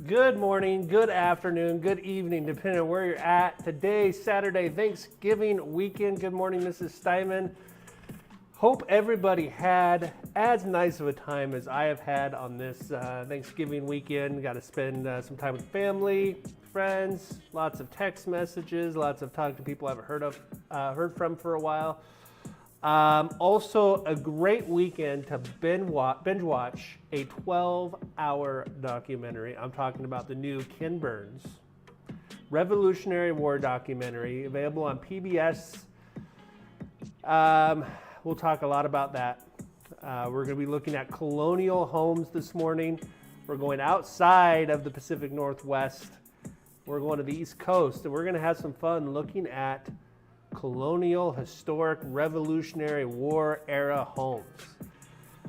Good morning, good afternoon, good evening, depending on where you're at. Today, Saturday, Thanksgiving weekend. Good morning, Mrs. Steinman. Hope everybody had as nice of a time as I have had on this Thanksgiving weekend. Got to spend some time with family, friends, lots of text messages, lots of talking to people I haven't heard from for a while. Also, a great weekend to binge watch a 12-hour documentary. I'm talking about the new Ken Burns Revolutionary War documentary, available on PBS. We'll talk a lot about that. We're going to be looking at Colonial homes this morning. We're going outside of the Pacific Northwest. We're going to the East Coast, and we're going to have some fun looking at Colonial, historic, Revolutionary War era homes.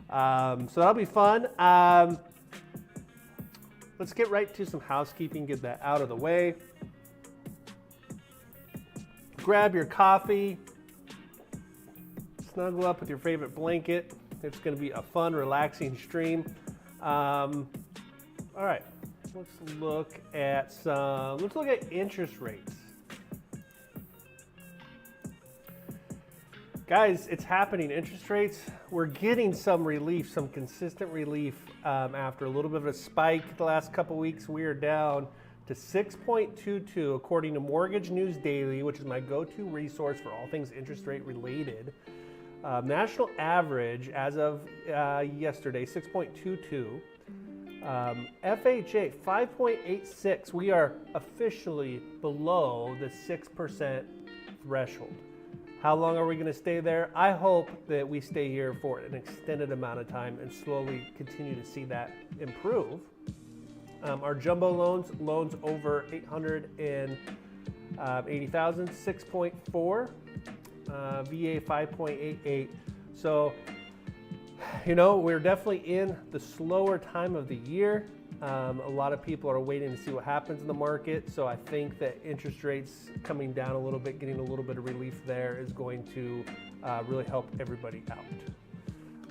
So that'll be fun. Let's get right to some housekeeping, get that out of the way. Grab your coffee, snuggle up with your favorite blanket. It's going to be a fun, relaxing stream. All right, let's look at interest rates. Guys, it's happening. Interest rates, we're getting some relief, some consistent relief after a little bit of a spike the last couple weeks. We are down to 6.22 according to Mortgage News Daily, which is my go-to resource for all things interest rate related. National average as of yesterday, 6.22. FHA, 5.86. We are officially below the 6% threshold. How long are we going to stay there? I hope that we stay here for an extended amount of time and slowly continue to see that improve. Our jumbo loans over 880,000, 6.4, VA 5.88. So, we're definitely in the slower time of the year. A lot of people are waiting to see what happens in the market. So I think that interest rates coming down a little bit, getting a little bit of relief there is going to really help everybody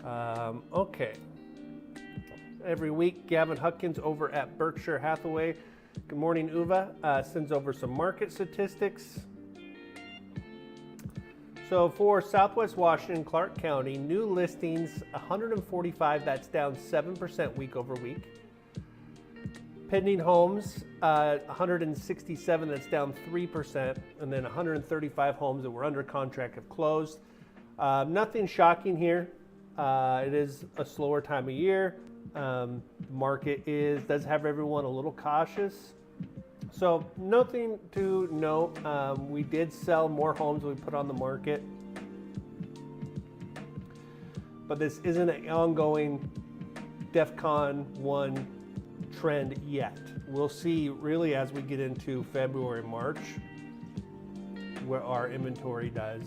out. Okay. Every week, Gavin Huckins over at Berkshire Hathaway. Good morning, Uva. Sends over some market statistics. So for Southwest Washington, Clark County, new listings 145, that's down 7% week over week. Pending homes, 167, that's down 3%, and then 135 homes that were under contract have closed. Nothing shocking here. It is a slower time of year. Market does have everyone a little cautious. So nothing to note. We did sell more homes than we put on the market. But this isn't an ongoing DEFCON 1 trend yet. We'll see really as we get into February, March, where our inventory does.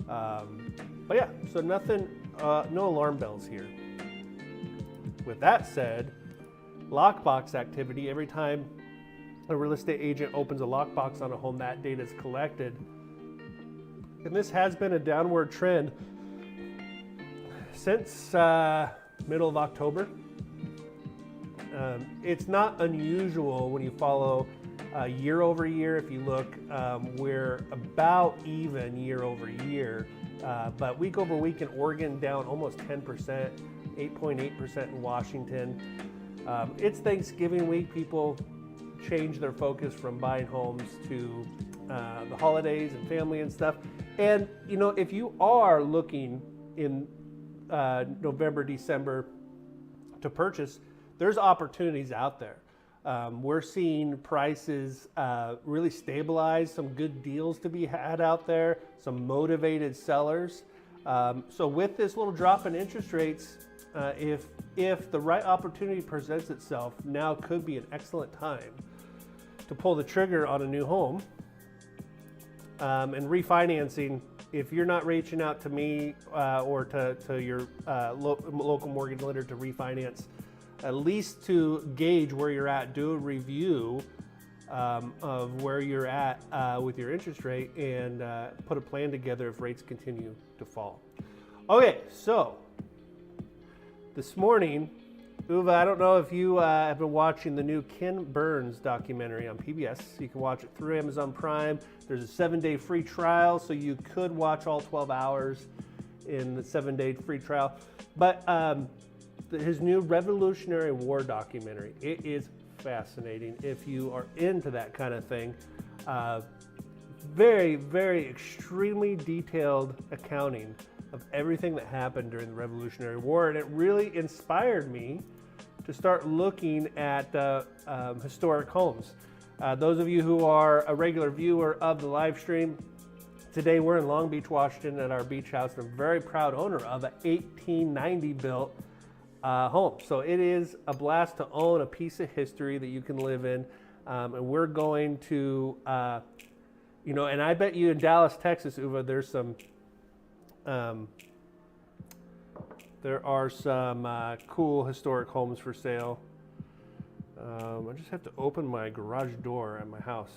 But yeah, so nothing, no alarm bells here. With that said, lockbox activity, every time a real estate agent opens a lockbox on a home, that data is collected. And this has been a downward trend since middle of October. It's not unusual when you follow year over year. If you look, we're about even year over year. But week over week in Oregon down almost 10%, 8.8% in Washington. It's Thanksgiving week. People change their focus from buying homes to the holidays and family and stuff. And, if you are looking in November, December to purchase, there's opportunities out there. We're seeing prices really stabilize, some good deals to be had out there, some motivated sellers. So with this little drop in interest rates, if the right opportunity presents itself, now could be an excellent time to pull the trigger on a new home. And refinancing, if you're not reaching out to me or to your local mortgage lender to refinance, at least to gauge where you're at, do a review of where you're at with your interest rate and put a plan together if rates continue to fall. Okay, so this morning Uva, I don't know if you have been watching the new Ken Burns documentary on PBS. You can watch it through Amazon Prime. There's a 7-day free trial, so you could watch all 12 hours in the 7-day free trial. But his new Revolutionary War documentary, it is fascinating if you are into that kind of thing. Very, very extremely detailed accounting of everything that happened during the Revolutionary War, and it really inspired me to start looking at historic homes. Those of you who are a regular viewer of the live stream, today we're in Long Beach, Washington at our beach house, and I'm very proud owner of an 1890 built home. So it is a blast to own a piece of history that you can live in, and we're going to, you know, and I bet you in Dallas, Texas, Uva, there are some cool historic homes for sale. I just have to open my garage door at my house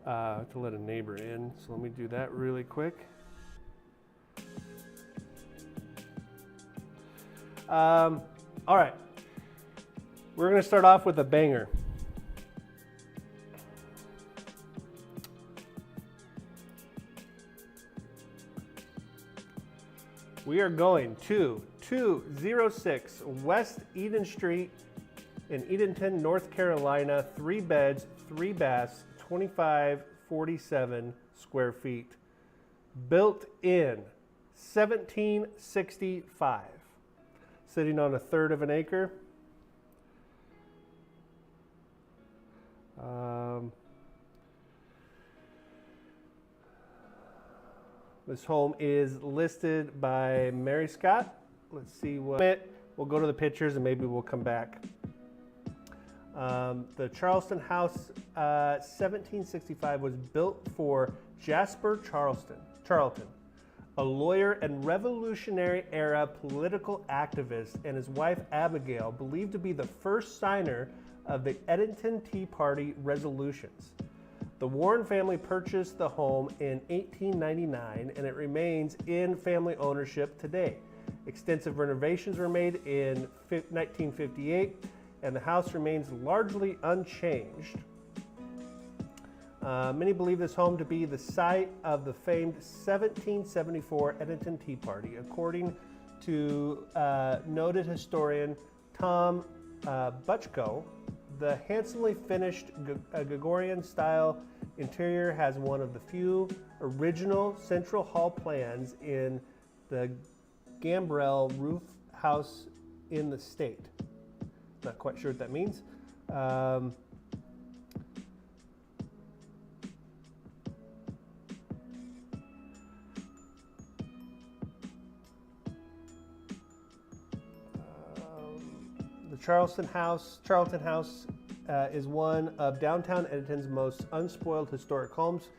to let a neighbor in. So let me do that really quick. All right, we're going to start off with a banger. We are going to 206 West Eden Street in Edenton, North Carolina, 3 beds, 3 baths, 2547 square feet. Built in 1765. Sitting on 1/3 of an acre. This home is listed by Mary Scott. Let's see what, we'll go to the pictures and maybe we'll come back. The Charleston House, 1765, was built for Jasper Charlton, a lawyer and Revolutionary era political activist, and his wife Abigail, believed to be the first signer of the Edenton Tea Party resolutions. The Warren family purchased the home in 1899, and it remains in family ownership today. Extensive renovations were made in 1958, and the house remains largely unchanged. Many believe this home to be the site of the famed 1774 Edenton Tea Party. According to noted historian Tom Butchko, the handsomely finished Gregorian-style interior has one of the few original central hall plans in the gambrel roof house in the state. Not quite sure what that means. The Charlton House is one of downtown Edenton's most unspoiled historic homes,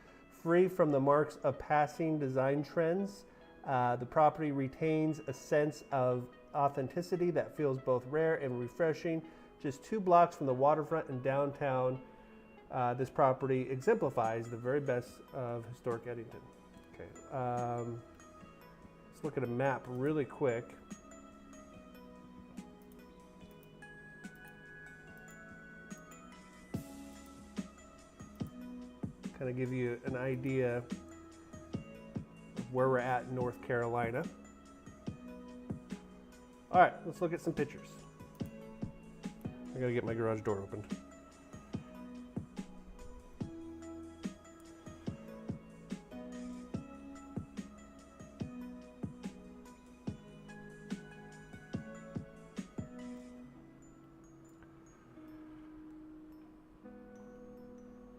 free from the marks of passing design trends. The property retains a sense of authenticity that feels both rare and refreshing. Just 2 blocks from the waterfront in downtown, this property exemplifies the very best of historic Edenton. Okay, let's look at a map really quick. Kind of give you an idea of where we're at in North Carolina. All right, let's look at some pictures. I gotta get my garage door opened.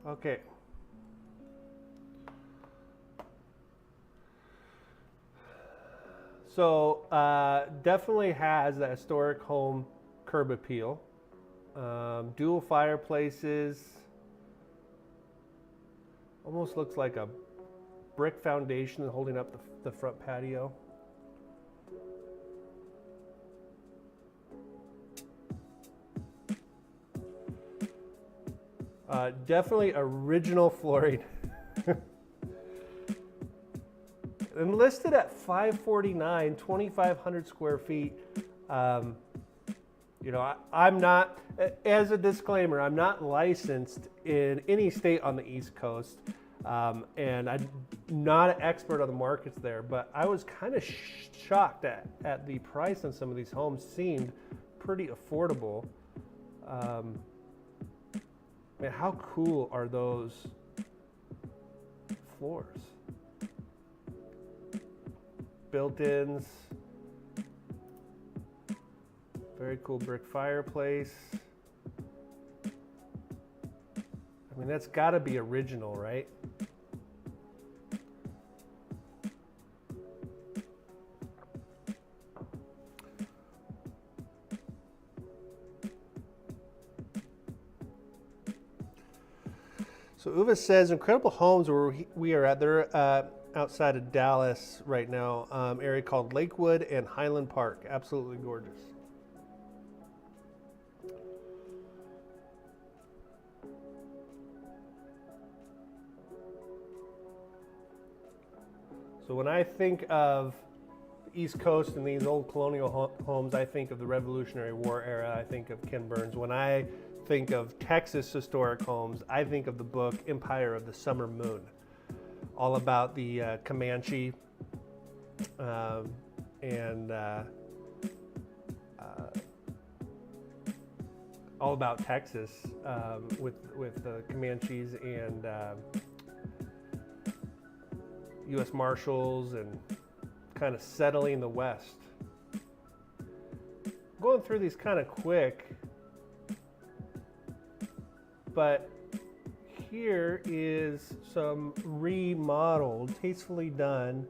Okay. So definitely has that historic home curb appeal. Dual fireplaces. Almost looks like a brick foundation holding up the front patio. Definitely original flooring. And listed at $549, 2,500 square feet. You You know, I'm not, as a disclaimer, I'm not licensed in any state on the East Coast, and I'm not an expert on the markets there, but I was kind of shocked at the price on some of these homes. Seemed pretty affordable. Man, how cool are those floors? Built-ins. Very cool brick fireplace. I mean, that's got to be original, right? So Uva says, incredible homes where we are at. They're outside of Dallas right now, area called Lakewood and Highland Park. Absolutely gorgeous. So when I think of the East Coast and these old colonial homes, I think of the Revolutionary War era. I think of Ken Burns. When I think of Texas historic homes, I think of the book Empire of the Summer Moon, all about the Comanche and all about Texas with the Comanches and U.S. Marshals and kind of settling the West. Going through these kind of quick, but here is some remodeled, tastefully done,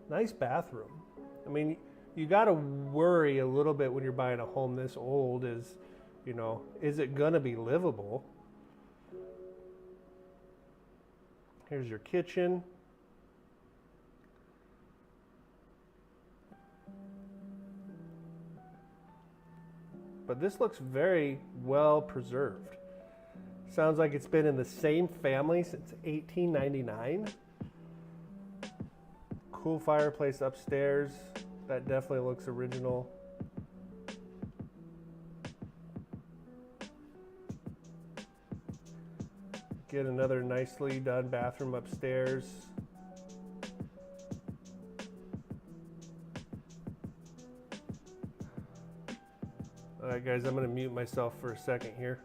nice bathroom. I mean, you got to worry a little bit when you're buying a home this old is, you know, is it gonna be livable? Here's your kitchen. But this looks very well preserved. Sounds like it's been in the same family since 1899. Cool fireplace upstairs. That definitely looks original. Get another nicely done bathroom upstairs. All right, guys, I'm going to mute myself for a second here.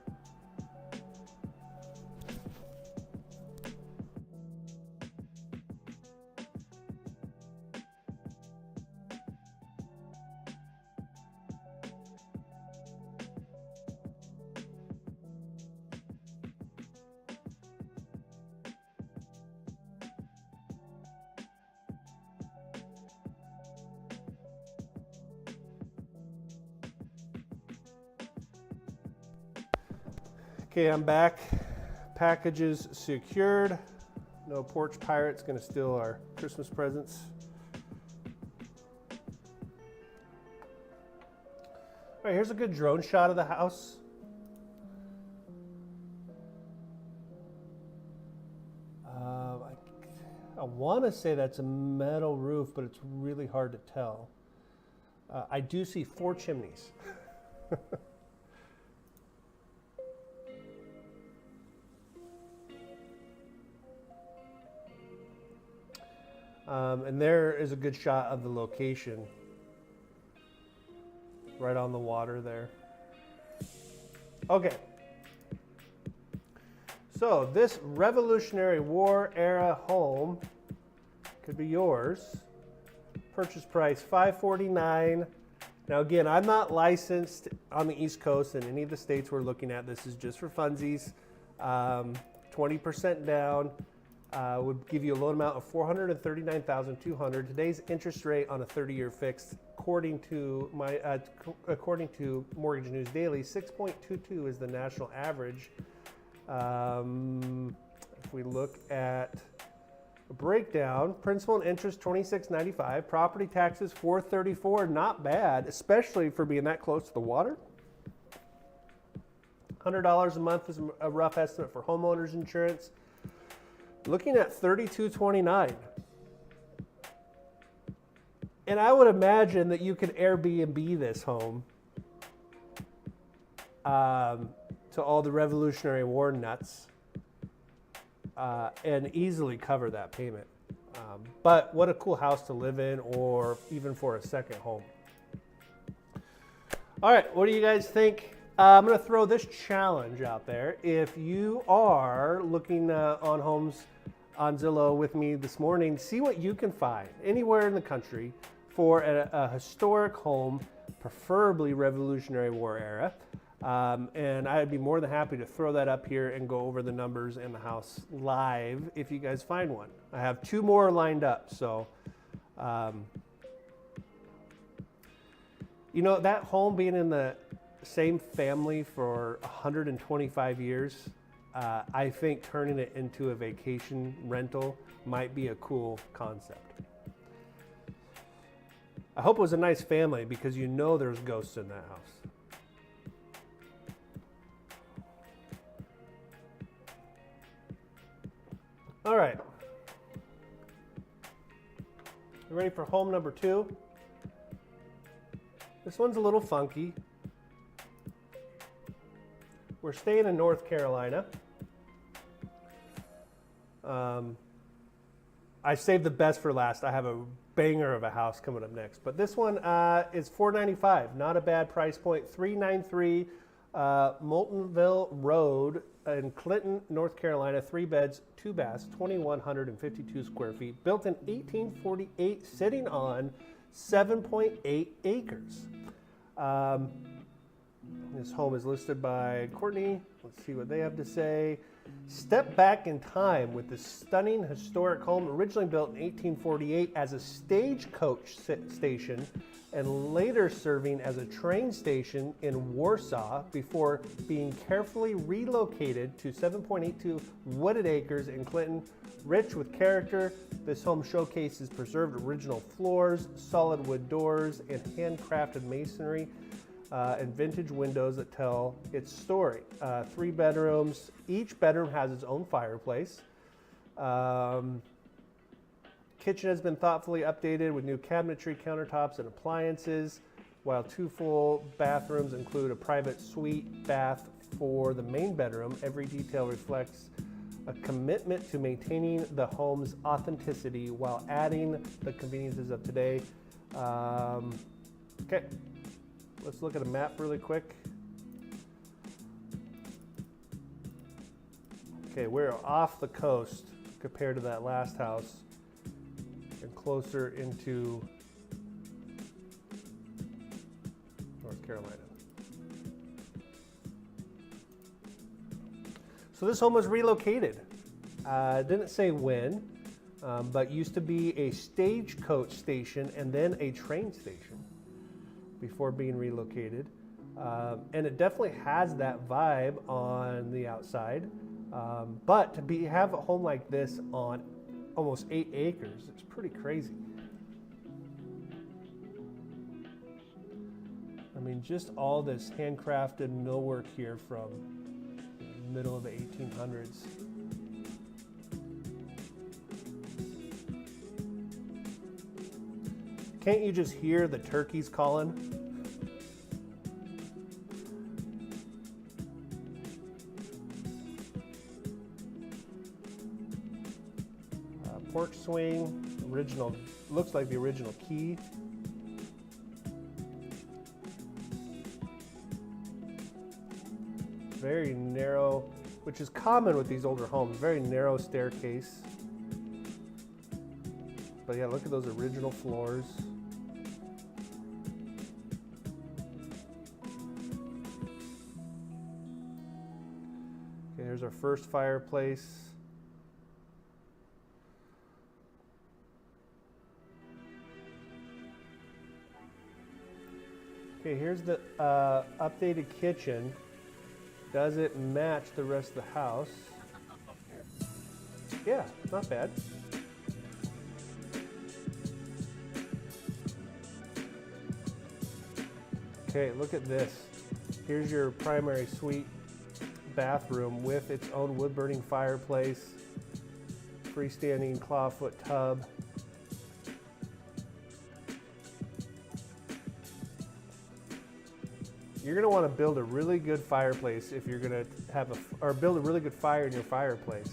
Okay, I'm back. Packages secured. No porch pirates gonna steal our Christmas presents. All right, here's a good drone shot of the house. I want to say that's a metal roof, but it's really hard to tell. I do see 4 chimneys. And there is a good shot of the location. Right on the water there. Okay. So this Revolutionary War era home could be yours. Purchase price $549,000. Now again, I'm not licensed on the East Coast in any of the states we're looking at. This is just for funsies. 20% down. Would give you a loan amount of $439,200. Today's interest rate on a 30-year fixed, according to Mortgage News Daily, 6.22 is the national average. If we look at a breakdown, principal and interest $26.95, property taxes $434, not bad, especially for being that close to the water. $100 a month is a rough estimate for homeowners insurance. Looking at $32.29. And I would imagine that you could Airbnb this home to all the Revolutionary War nuts and easily cover that payment. But what a cool house to live in, or even for a second home. All right, what do you guys think? I'm going to throw this challenge out there. If you are looking on homes on Zillow with me this morning, see what you can find anywhere in the country for a historic home, preferably Revolutionary War era. And I'd be more than happy to throw that up here and go over the numbers in the house live if you guys find one. I have 2 more lined up, so you know, that home being in the same family for 125 years, I think turning it into a vacation rental might be a cool concept. I hope it was a nice family, because you know there's ghosts in that house. All right. You ready for home number 2? This one's a little funky. We're staying in North Carolina. I saved the best for last. I have a banger of a house coming up next. But this one is $495. Not a bad price point. $393 Moultonville Road in Clinton, North Carolina. 3 beds, 2 baths, 2,152 square feet. Built in 1848, sitting on 7.8 acres. This home is listed by Courtney. Let's see what they have to say. Step back in time with this stunning historic home, originally built in 1848 as a stagecoach station and later serving as a train station in Warsaw before being carefully relocated to 7.82 wooded acres in Clinton. Rich with character, this home showcases preserved original floors, solid wood doors, and handcrafted masonry and vintage windows that tell its story. 3 bedrooms. Each bedroom has its own fireplace. Kitchen has been thoughtfully updated with new cabinetry, countertops, and appliances, while 2 full bathrooms include a private suite bath for the main bedroom. Every detail reflects a commitment to maintaining the home's authenticity while adding the conveniences of today. Okay, let's look at a map really quick. Okay, we're off the coast compared to that last house and closer into North Carolina. So this home was relocated. Didn't say when, but used to be a stagecoach station and then a train station before being relocated. And it definitely has that vibe on the outside. But to have a home like this on almost 8 acres, it's pretty crazy. I mean, just all this handcrafted millwork here from the middle of the 1800s. Can't you just hear the turkeys calling? Porch swing, original, looks like the original key. Very narrow, which is common with these older homes, very narrow staircase. But yeah, look at those original floors. Okay, here's our first fireplace. Okay, here's the updated kitchen. Does it match the rest of the house? Yeah, not bad. Okay, look at this. Here's your primary suite bathroom with its own wood-burning fireplace, freestanding clawfoot tub. You're going to want to build a really good fireplace if you're going to or build a really good fire in your fireplace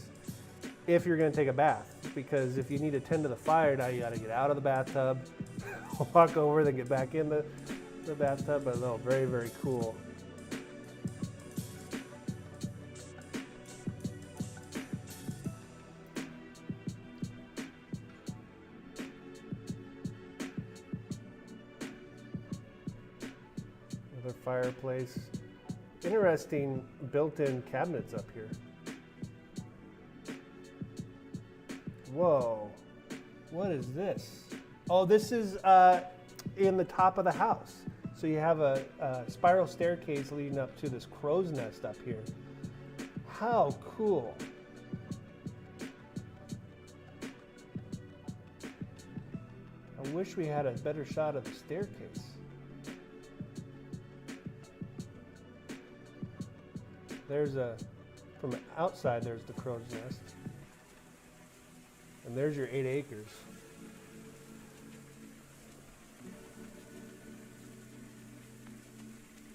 if you're going to take a bath. Because if you need to tend to the fire, now you got to get out of the bathtub, walk over, then get back in the bathtub. But no, very, very cool. Another fireplace. Interesting built-in cabinets up here. Whoa, what is this? Oh, this is in the top of the house. So you have a spiral staircase leading up to this crow's nest up here. How cool. I wish we had a better shot of the staircase. From outside, there's the crow's nest. And there's your 8 acres.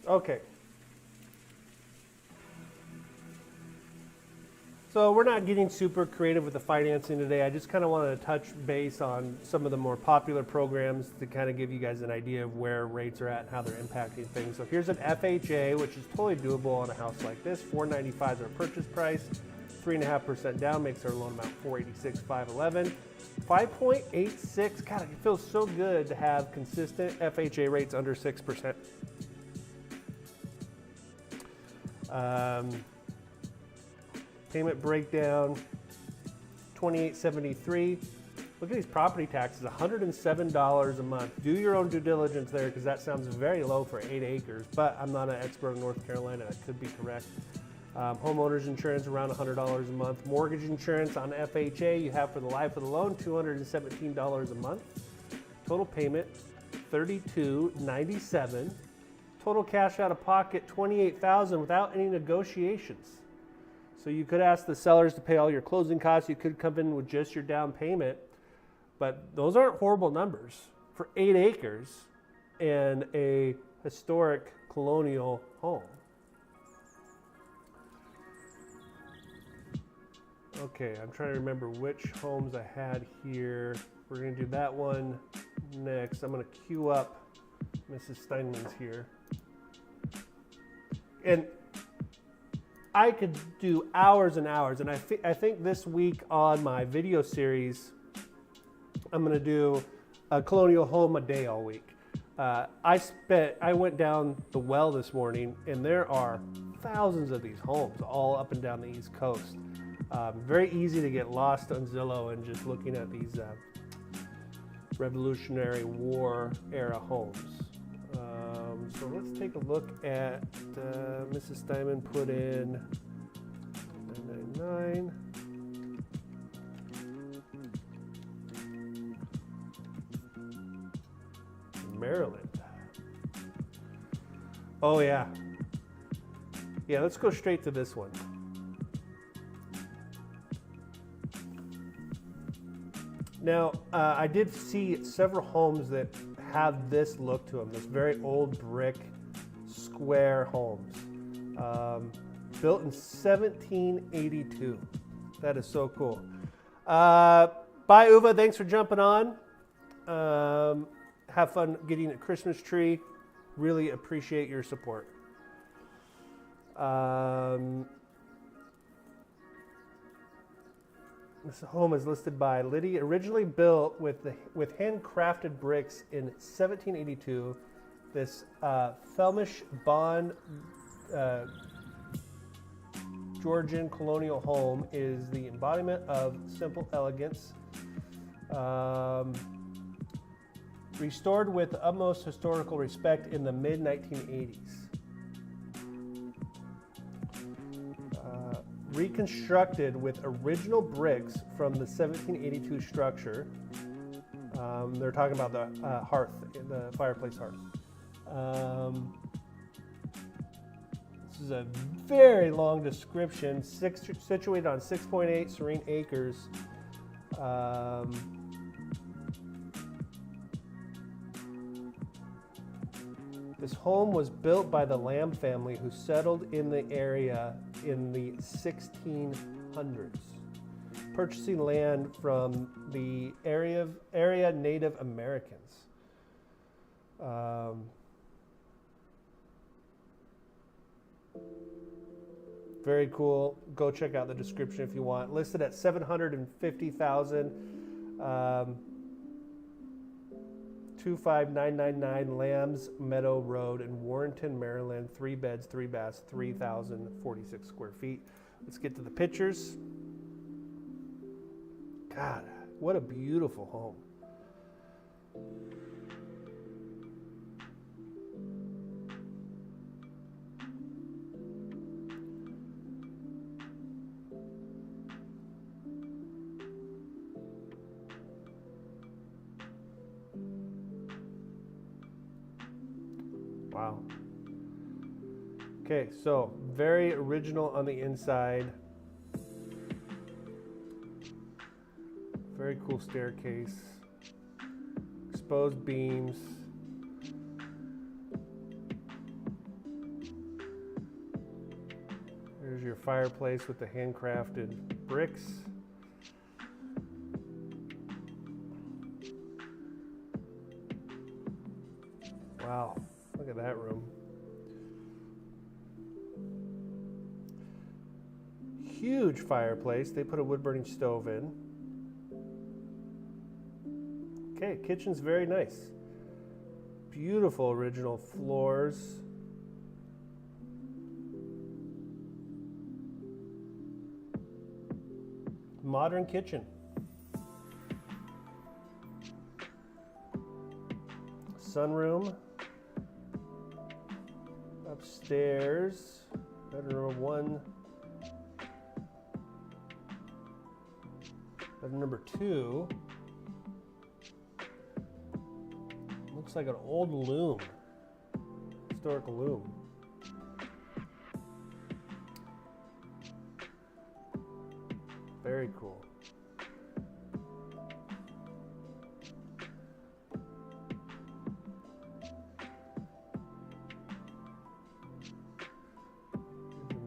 Okay. So we're not getting super creative with the financing today. I just kind of wanted to touch base on some of the more popular programs to kind of give you guys an idea of where rates are at and how they're impacting things. So here's an FHA, which is totally doable on a house like this. $495 is our purchase price. 3.5% down makes our loan amount $486,511. 5.86. God, it feels so good to have consistent FHA rates under 6%. Payment breakdown, $28.73. Look at these property taxes, $107 a month. Do your own due diligence there because that sounds very low for 8 acres, but I'm not an expert in North Carolina. That could be correct. Homeowners insurance around $100 a month. Mortgage insurance on FHA you have for the life of the loan, $217 a month. Total payment, $32.97. Total cash out of pocket, $28,000 without any negotiations. So you could ask the sellers to pay all your closing costs. You could come in with just your down payment, but those aren't horrible numbers for 8 acres and a historic colonial home. Okay, I'm trying to remember which homes I had here. We're going to do that one next. I'm going to queue up Mrs. Steinman's here. And I could do hours and hours, and I think this week on my video series, I'm going to do a colonial home a day all week. I went down the well this morning, and there are thousands of these homes all up and down the East Coast. Very easy to get lost on Zillow and just looking at these Revolutionary War era homes. So let's take a look at Mrs. Steinman put in 999. Maryland. Oh yeah. Yeah, let's go straight to this one. Now, I did see several homes that have this look to them, this very old brick square homes. Built in 1782. That is so cool. Bye, Uva. Thanks for jumping on. Have fun getting a Christmas tree. Really appreciate your support. This home is listed by Liddy, originally built with handcrafted bricks in 1782. This Flemish Bond Georgian colonial home is the embodiment of simple elegance. Restored with the utmost historical respect in the mid-1980s. Reconstructed with original bricks from the 1782 structure. They're talking about the hearth, the fireplace hearth. This is a very long description, situated on 6.8 serene acres. This home was built by the Lamb family who settled in the area in the 1600s, purchasing land from the area Native Americans. Very cool. Go check out the description if you want. Listed at $750,000. 25999 Lambs Meadow Road in Warrenton, Maryland. 3 beds, 3 baths, 3,046 square feet. Let's get to the pictures. God, what a beautiful home. Wow. Okay, so very original on the inside. Very cool staircase. Exposed beams. There's your fireplace with the handcrafted bricks. Wow. Look at that room. Huge fireplace. They put a wood burning stove in. Okay, kitchen's very nice. Beautiful original floors. Modern kitchen. Sunroom. Upstairs, bedroom 1, bedroom number 2. Looks like an old loom, historical loom. Very cool.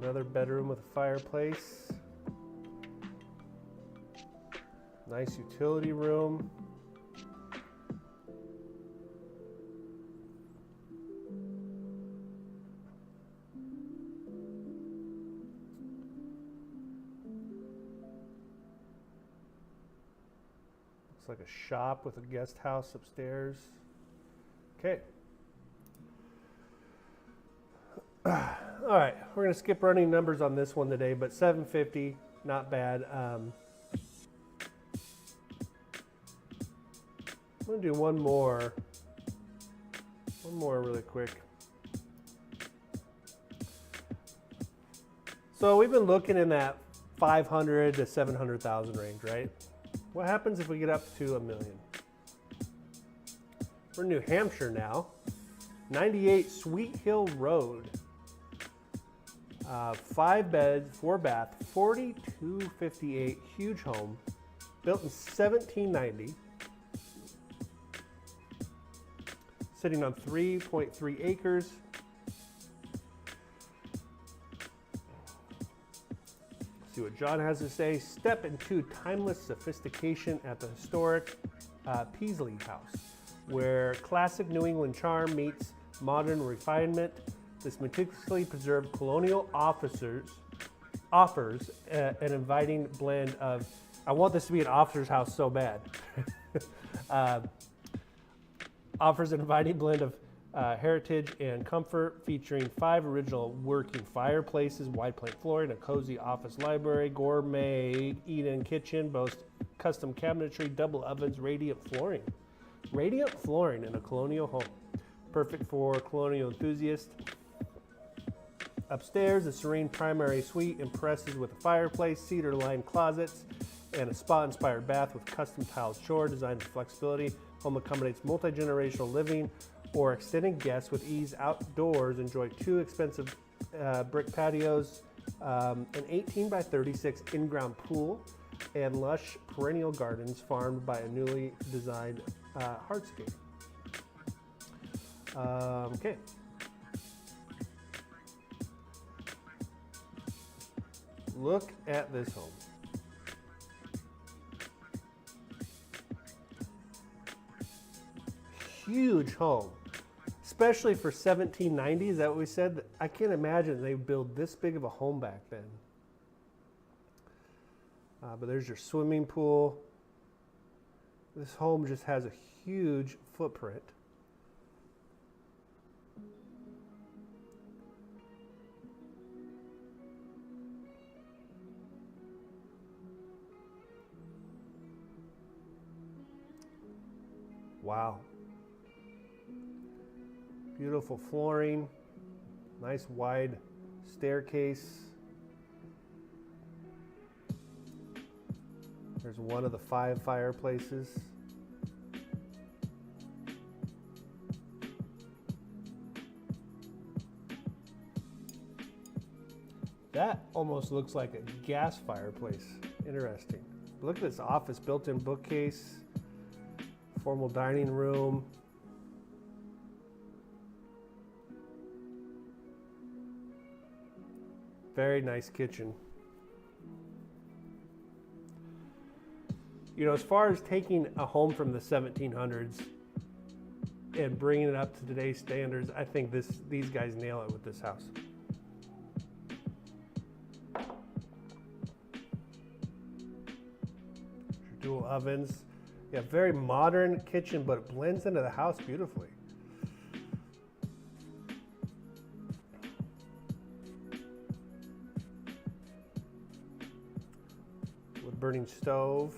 Another bedroom with a fireplace. Nice utility room. Looks like a shop with a guest house upstairs. Okay. All right, we're going to skip running numbers on this one today, but 750, not bad. I'm going to do one more really quick. So we've been looking in that 500 to 700,000 range, right? What happens if we get up to $1 million? We're in New Hampshire now. 98 Sweet Hill Road. 5 beds, 4 bath, 4258, huge home, built in 1790, sitting on 3.3 acres. Let's see what John has to say. Step into timeless sophistication at the historic Peasley House, where classic New England charm meets modern refinement. This meticulously preserved colonial offers an inviting blend of, I want this to be an officer's house so bad. Offers an inviting blend of heritage and comfort, featuring 5 original working fireplaces, wide plank flooring, a cozy office library, gourmet eat-in kitchen, boasts custom cabinetry, double ovens, radiant flooring. Radiant flooring in a colonial home. Perfect for colonial enthusiasts. Upstairs, the serene primary suite impresses with a fireplace, cedar-lined closets, and a spa-inspired bath with custom tiled shore designed for flexibility. Home accommodates multi-generational living or extended guests with ease outdoors. Enjoy 2 expensive brick patios, an 18 by 36 in-ground pool, and lush perennial gardens farmed by a newly designed hardscape. Okay, Look at this home. Huge home, especially for 1790. Is that what we said? I can't imagine they build this big of a home back then. But there's your swimming pool. This home just has a huge footprint. Wow. Beautiful flooring, nice wide staircase. There's one of the 5 fireplaces. That almost looks like a gas fireplace. Interesting. Look at this office, built-in bookcase, formal dining room. Very nice kitchen. You know, as far as taking a home from the 1700s and bringing it up to today's standards, I think these guys nail it with this house. Dual ovens. Yeah, very modern kitchen, but it blends into the house beautifully. Wood burning stove.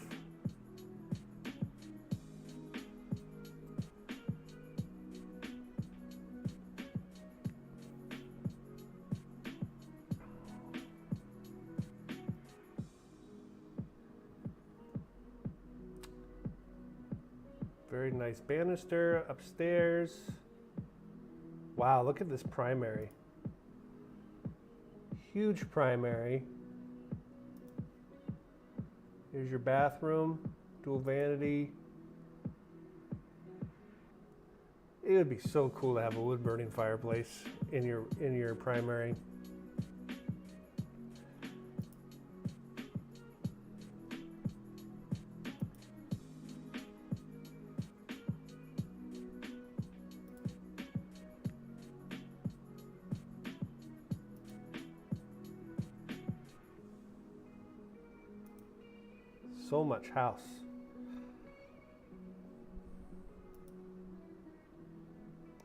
Very nice banister upstairs. Wow, look at this primary. Huge primary. Here's your bathroom, dual vanity. It would be so cool to have a wood burning fireplace in your primary. So much house.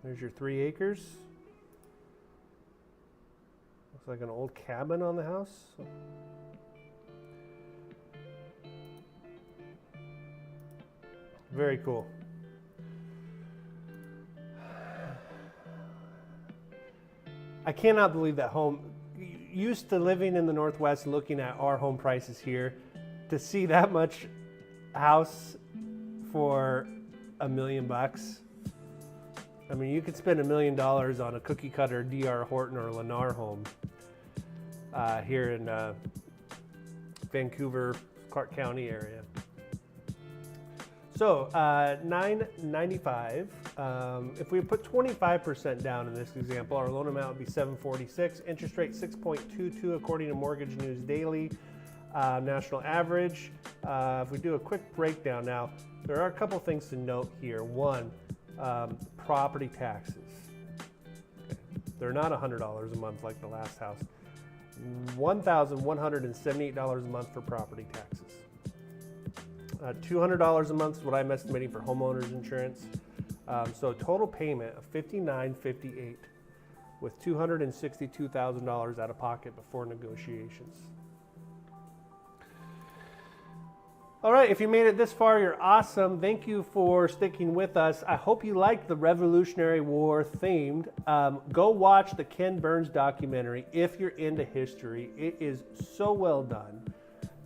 There's your 3 acres. Looks like an old cabin on the house. Very cool. I cannot believe that home. Used to living in the Northwest, looking at our home prices here, to see that much house for $1 million bucks. I mean, you could spend $1 million on a cookie cutter D.R. Horton or Lennar home here in Vancouver, Clark County area. So $995. If we put 25% down in this example, our loan amount would be $746. Interest rate 6.22 according to Mortgage News Daily. National average. If we do a quick breakdown now, there are a couple things to note here. One, property taxes. Okay. They're not $100 a month like the last house. $1,178 a month for property taxes. $200 a month is what I'm estimating for homeowners insurance. So total payment of $59.58 with $262,000 out of pocket before negotiations. All right, if you made it this far, you're awesome. Thank you for sticking with us. I hope you liked the Revolutionary War themed. Go watch the Ken Burns documentary if you're into history. It is so well done.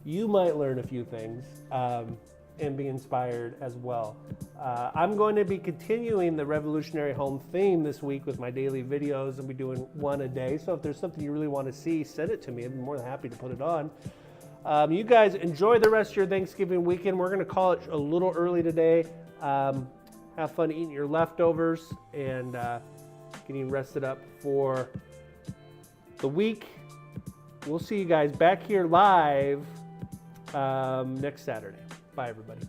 You might learn a few things and be inspired as well. I'm going to be continuing the Revolutionary Home theme this week with my daily videos. I'll be doing one a day. So if there's something you really want to see, send it to me. I'd be more than happy to put it on. You guys enjoy the rest of your Thanksgiving weekend. We're going to call it a little early today. Have fun eating your leftovers and getting rested up for the week. we'll see you guys back here live next Saturday. Bye, everybody.